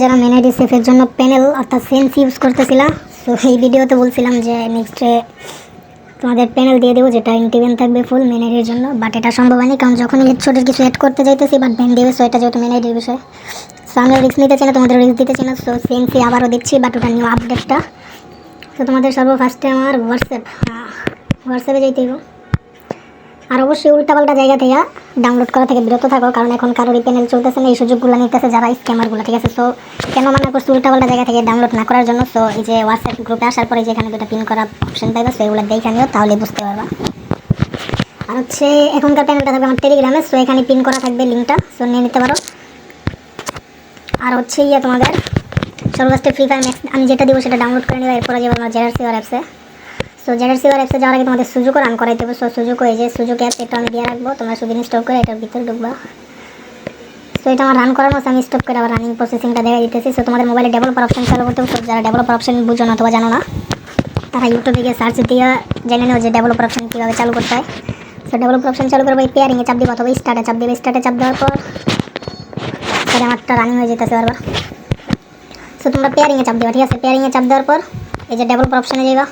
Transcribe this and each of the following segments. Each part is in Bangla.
যারা মেনারি সেফের জন্য প্যানেল অর্থাৎ সেন্স ইউজ করতেছিলাম, তো এই ভিডিওতে বলছিলাম যে নেক্সটে তোমাদের প্যানেল দিয়ে দেবো যেটা ইন্টিভেন থাকবে ফুল মেনারির জন্য। বাট এটা সম্ভব হয়নি, কারণ যখন ছোটোর কিছু অ্যাড করতে যাইতেছি বাট ব্যান দেবে, সো এটা যেহেতু মেনারির বিষয়, সো আমরা রিস্ক নিতে চাই না, তোমাদের রিস্ক দিতে চাই না। সো সেন্সি আবারও দিচ্ছি, বাট ওটা নিউ আপডেটটা। তো তোমাদের সর্বফার্স্টে আমার হোয়াটসঅ্যাপে যাইতে হবে। আর অবশ্যই উল্টাপাল্টা জায়গা থেকে ডাউনলোড করা থেকে বিরত থাকো, কারণ এখন কারোরই প্যানেল চলতেছে না, এই সুযোগগুলো নিতেছে যারা স্ক্যামারগুলো, ঠিক আছে। সো কেন মানা করছি উল্টাপাল্টা জায়গা থেকে ডাউনলোড না করার জন্য। সো এই যে হোয়াটসঅ্যাপ গ্রুপে আসার পরে যেখানে দুটো পিন করা অপশন পাইবা, সো এগুলো দেখে নিও, তাহলে বুঝতে পারবা। আর হচ্ছে এখনকার প্যানেলটা থাকবে আমার টেলিগ্রামে, সো এখানে পিন করা থাকবে লিঙ্কটা, সো নিয়ে নিতে পারো। আর হচ্ছে তোমাদের সর্বফার্স্টে ফ্রি ফায়ার ম্যাক্স আমি যেটা দিব সেটা ডাউনলোড করে নিবা। এরপরে যাবে আমার জেডারসিওর অ্যাপসে। সো জেডারসিওর অ্যাপসে যাওয়ার আগে তোমাদের সুযোগ রান করাইতে হবে। সো সুযোগ এই যে সুযোগ অ্যাপ, এটা আমি দিয়ে রাখবো, তোমরা শুধু ইনস্টল করে এটার ভিতরে ঢুকবা। সো এটা আমার রান করানো আছে, আমি স্টপ করে আবার রানিং প্রসেসিংটা দেখাই দিতেছি। সো তোমাদের মোবাইলে ডেভেলপার অপশন চালু করতে হবে। যারা ডেভেলপার অপশন বুঝো না অথবা জানো না, তারা ইউটিউবে গিয়ে সার্চ দিয়ে জেনে নেও যে ডেভেলপার অপশন কীভাবে চালু করতে হয়। সো ডেভেলপার অপশন চালু করবো, এই পেয়ারিংয়ে চাপ দিবা অথবা স্টার্টে চাপ দেবে। স্টার্টে চাপ দেওয়ার পর সেটা আমারটা রানিং হয়ে যেতেছে বারবার। সো তোমরা পেয়ারিংয়ে চাপ দেবা, ঠিক আছে। পেয়ারিংয়ে চাপ দেওয়ার পর এই যে ডেভেলপার অপশনে যাবা।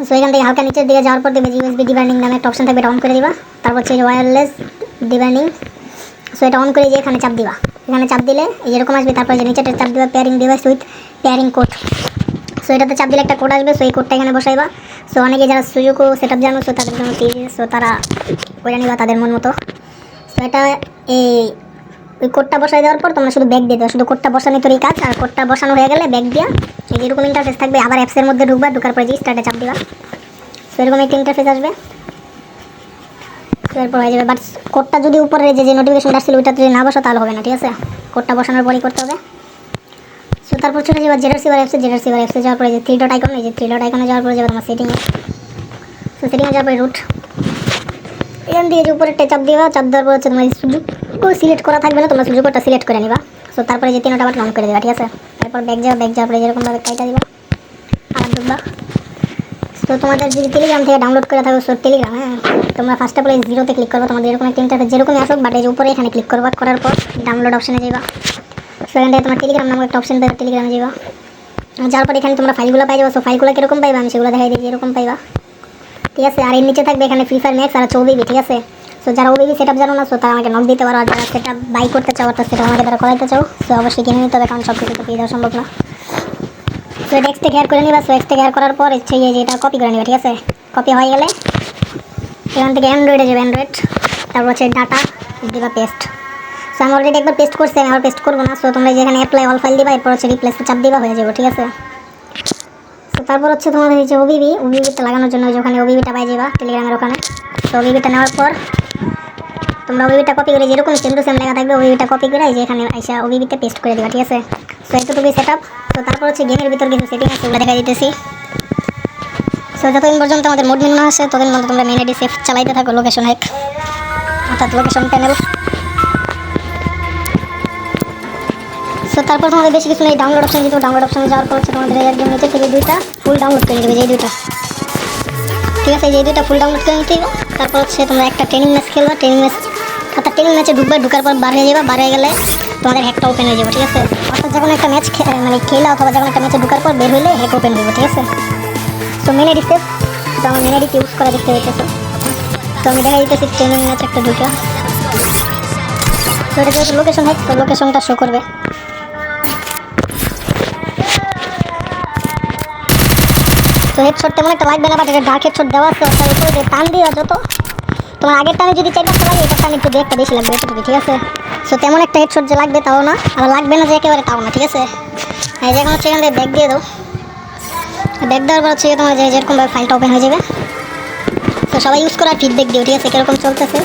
সো এখান থেকে হালকা নিচের দিকে যাওয়ার পর দেখবে ইউএসবি ডিভাইনিং নামে একটা অপশন থাকবে, এটা অন করে দিবা। তারপর হচ্ছে ওয়্যারলেস ডিভাইনিং, সো এটা অন করে দিয়ে এখানে চাপ দিবা। এখানে চাপ দিলে এই যেরকম আসবে, তারপর যে নিচেটা চাপ দিবা pairing device with pairing code. So এটাতে চাপ দিলে একটা কোড আসবে, সো এই কোডটা এখানে বসাইবা। সো অনেকে যারা সুযোগও সেট আপ জানো, সো তাদের জন্য সো তারা ওইটা নিবা তাদের মন মতো। সো এটা ওই কোডটা বসাই দেওয়ার পর তোমরা শুধু ব্যাক দিয়ে দেবে, শুধু কোডটা বসানোর তোরই কাজ। আর কোডটা বসানো হয়ে গেলে ব্যাক দিয়া এই যেরকম ইন্টারফেস থাকবে, আবার অ্যাপসের মধ্যে ঢুকবা, ঢুকার পরে যে স্টার্টে চাপ দিবা। সো এরকম একটা ইন্টারফেস আসবে, এরপর হয়ে যাবে। বাট কোডটা যদি উপরে যে নোটিফিকেশন আসছিল ওইটা যদি না বসো তাহলে হবে না, ঠিক আছে। কোডটা বসানোর পরই করতে হবে। সো তারপর চলে যাবে জেডারসিওর অ্যাপসে যাওয়ার পরে যে থ্রি ডট আইকন, এই যে থ্রি ডট আইকনে যাওয়ার পরে যাবে তোমার সেটিংয়ে। সো সেটিংয়ে যাওয়ার পরে রুট, এখান থেকে যে উপরে চাপ দিবা। চাপ দেওয়ার পর হচ্ছে তোমার সুযোগ সিলেক্ট করা থাকবে না, তোমার সুযোগটা সিলেক্ট করে নিবা। সো তারপরে যে তিনটা বাটন অন করে দেবা, ঠিক আছে। তারপর ব্যাক যাওয়ার পরে যেরকমভাবে কাইটা দিবা আর ঢুকবা। তো তোমাদের যদি টেলিগ্রাম থেকে ডাউনলোড করে থাকো, সো টেলিগ্রাম, হ্যাঁ, তোমরা ফার্স্ট অফ অল এই জিরোতে ক্লিক করবা। তোমাদের এরকম একটা ইন্টারফেস যেরকমই আসুক, বাট এই যে উপরে এখানে ক্লিক করবা, করার পর ডাউনলোড অপশনে যাবা। সো এখান থেকে তোমার টেলিগ্রাম নামক একটা অপশন পাবে, টেলিগ্রামে যাবা। যাওয়ার পর এখানে তোমরা ফাইলগুলো পাই যাবো। সো ফাইলগুলো কীরকম পাইবা আমি সেগুলো দেখাই দিই, এরকম পাইবা, ঠিক আছে। আর এর নিচে থাকবে এখানে ফ্রি ফায়ার ম্যাক্স আর হচ্ছে ওবিবি, ঠিক আছে। সো যারা ওবিবি সেট আপ জানো না, সো তারা আমাকে নক দিতে পারো। আর যারা সেটা বাই করতে চাও অর্থাৎ সেটা আমাকে তারা করাইতে চাও, সো অবশ্যই কিনে নিতে হবে, কারণ সব কিছু তো পেয়ে দেওয়া সম্ভব না। সো এটা এক্সট্রা হেয়ার করে নিবা। সো এক্সট্রা হেয়ার করার পর হচ্ছে যে এটা কপি করে নিবা, ঠিক আছে। কপি হয়ে গেলে এখান থেকে অ্যান্ড্রয়েডে যাবে, অ্যান্ড্রয়েড, তারপর হচ্ছে ডাটা দিবা পেস্ট। সো আমি অলরেডি একবার পেস্ট করছি, আমি আবার পেস্ট করবো না। সো তোমরা যেখানে অ্যাপ্লাই অল ফাইল দিবা, এরপর হচ্ছে রিপ্লেসে চাপ দিবা, হয়ে যাবে, ঠিক আছে। সো তারপর হচ্ছে তোমাদের এই যে ওবিবিটা লাগানোর জন্য ওখানে ওবিবিটা পাই যাবা টেলিগ্রামের ওখানে। তো ওবিবিটা নেওয়ার পর তোমরা ওবিবিটা কপি করে যেরকম সেম টু সেম লেখা থাকবে ওবিবিটা কপি করে এই যে এখানে এসে ওবিবিতে পেস্ট করে দিবা, ঠিক আছে। সো এতটুকুই সেট আপ। তো তারপর হচ্ছে গেমের ভিতর কিছু সেটিং আছে, ওগুলো দেখা দিতেছি। সো যতদিন পর্যন্ত আমাদের মোড মেনু না আসে ততদিন পর্যন্ত তোমরা মেনারি সেফ চালাইতে থাকো, লোকেশন হ্যাক অর্থাৎ লোকেশন প্যানেল। সো তারপর তোমাদের বেশি কিছু নেই, ডাউনলোড অপশন দিতে। ডাউনলোড অপশনে যাওয়ার পর হচ্ছে তোমাদের একদম নিচে থেকে দুইটা ফুল ডাউনলোড করে নেবে, এই দুইটা, ঠিক আছে। এই দুইটা ফুল ডাউনলোড করে নিতে। তারপর হচ্ছে তোমরা একটা ট্রেনিং ম্যাচ খেলবা, ট্রেনিং ম্যাচ অর্থাৎ ট্রেনিং ম্যাচে ঢুকবে, ঢুকার পর বার হয়ে যাবে, বার হয়ে গেলে তোমাদের হ্যাকটা ওপেন হয়ে যাবে, ঠিক আছে। অর্থাৎ যখন একটা ম্যাচ মানে খেলা অথবা যখন একটা ম্যাচে ঢুকার পর বের হলে হ্যাক ওপেন হইব, ঠিক আছে। সো মেনারি সেফ, তো আমার মেনারিতে ইউজ করা দেখতে পেয়েছো। তো আমি দেখা দিতেছি ট্রেনিং ম্যাচ একটা ঢুকা। তো এটা যেহেতু লোকেশন হ্যাক, তো লোকেশনটা শো করবে। তো হেডশট তেমন একটা লাগবে না, বাট এটা ডার্ক হেডশট দেওয়া আছে, তার উপরে যে টান দিও যত তোমার আগের টানে যদি 4-5টা লাগে, এটার টান একটু একটা বেশি লাগবে, এতটুকু, ঠিক আছে। সো তেমন একটা হেডশট যে লাগবে তাও না, আবার লাগবে না যে একেবারে তাও না, ঠিক আছে। এই যে এখন হচ্ছে এখান থেকে ব্যাক দিয়ে দাও। ব্যাক দেওয়ার পর হচ্ছে তোমার যেরকমভাবে ফাইলটা ওপেন হয়ে যাবে। তো সবাই ইউজ করার ফিডব্যাক দিও, ঠিক আছে, কীরকম চলতেছে।